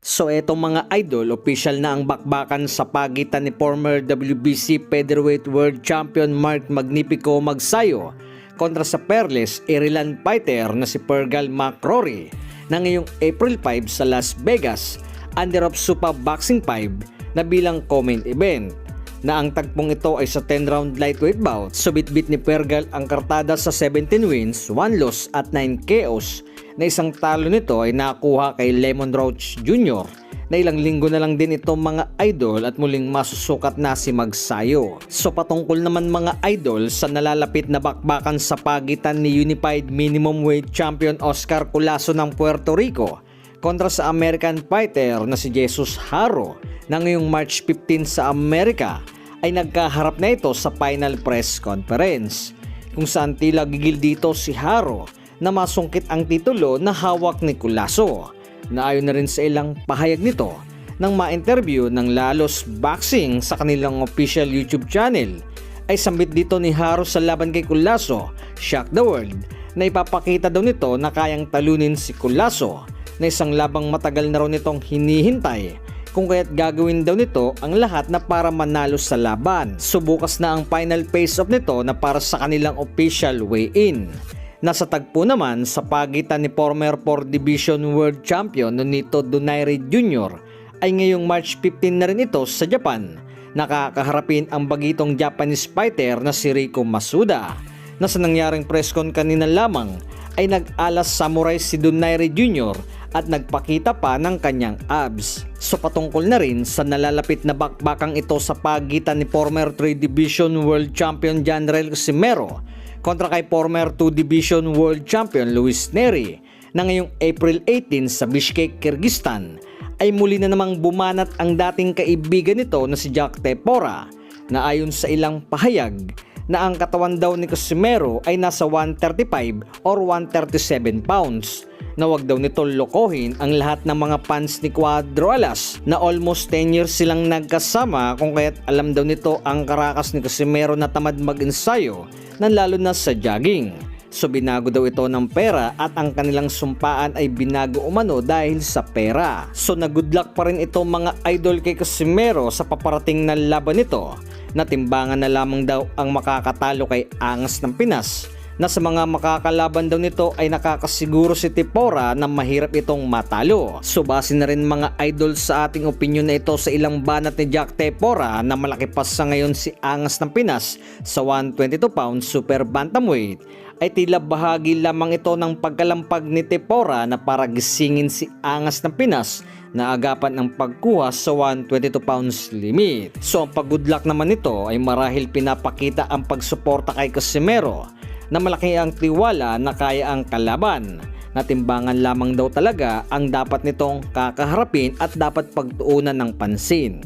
So etong mga idol, official na ang bakbakan sa pagitan ni former WBC Featherweight World Champion Mark Magnifico Magsayo kontra sa peerless Ireland fighter na si Fergal McRory na ngayong April 5 sa Las Vegas under of Supa Boxing 5 na bilang co-main event. Na ang tagpong ito ay sa 10-round lightweight bout, so bitbit ni Fergal ang kartada sa 17 wins, 1 loss at 9 KOs na isang talo nito ay nakuha kay Lemon Roach Jr. na ilang linggo na lang din itong mga idol at muling masusukat na si Magsayo. So patungkol naman mga idol sa nalalapit na bakbakan sa pagitan ni Unified Minimum Weight Champion Oscar Culaso ng Puerto Rico kontra sa American fighter na si Jesus Haro na ngayong March 15 sa Amerika ay nagkaharap na ito sa final press conference kung saan tila gigil dito si Haro na masungkit ang titulo na hawak ni Culaso, na ayon na rin sa ilang pahayag nito nang ma-interview ng Lalos Boxing sa kanilang official YouTube channel ay sambit dito ni Haro sa laban kay Culaso, Shock the World, na ipapakita daw nito na kayang talunin si Culaso na isang labang matagal na raw nitong hinihintay, kung kaya't gagawin daw nito ang lahat na para manalo sa laban. Subukas na ang final face-off nito na para sa kanilang official weigh-in. Nasa tagpo naman sa pagitan ni former 4 Division World Champion Nonito Donaire Jr. ay ngayong March 15 na rin ito sa Japan. Nakakaharapin ang bagitong Japanese fighter na si Rico Masuda, na sa nangyaring press con kanina lamang ay nag-alas samurai si Donaire Jr. at nagpakita pa ng kanyang abs. So patungkol na rin sa nalalapit na bakbakang ito sa pagitan ni former 3 Division World Champion Janrel Casimero kontra kay former 2 Division World Champion Luis Neri na ngayong April 18 sa Bishkek, Kyrgyzstan ay muli na namang bumanat ang dating kaibigan nito na si Jack Tepora, na ayon sa ilang pahayag na ang katawan daw ni Casimero ay nasa 135 or 137 pounds, na wag daw nito lokohin ang lahat ng mga fans ni Cuadro Alas na almost 10 years silang nagkasama, kung kaya't alam daw nito ang karakas ni Casimero na tamad mag-ensayo na lalo na sa jogging. So binago daw ito ng pera at ang kanilang sumpaan ay binago umano dahil sa pera. So na good luck pa rin ito mga idol kay Casimero sa paparating na laban nito, na timbangan na lamang daw ang makakatalo kay Angas ng Pinas, na sa mga makakalaban daw nito ay nakakasiguro si Tepora na mahirap itong matalo. So base na rin mga idol sa ating opinion na ito sa ilang banat ni Jack Tepora na malaki pa sa ngayon si Angas ng Pinas sa 122 pounds super bantamweight, ay tila bahagi lamang ito ng pagkalampag ni Tepora na para gisingin si Angas ng Pinas na agapan ng pagkuha sa 122 pounds limit. So ang pag-good luck naman nito ay marahil pinapakita ang pagsuporta kay Casimero na malaki ang tiwala na kaya ang kalaban, na timbangan lamang daw talaga ang dapat nitong kakaharapin at dapat pagtuunan ng pansin.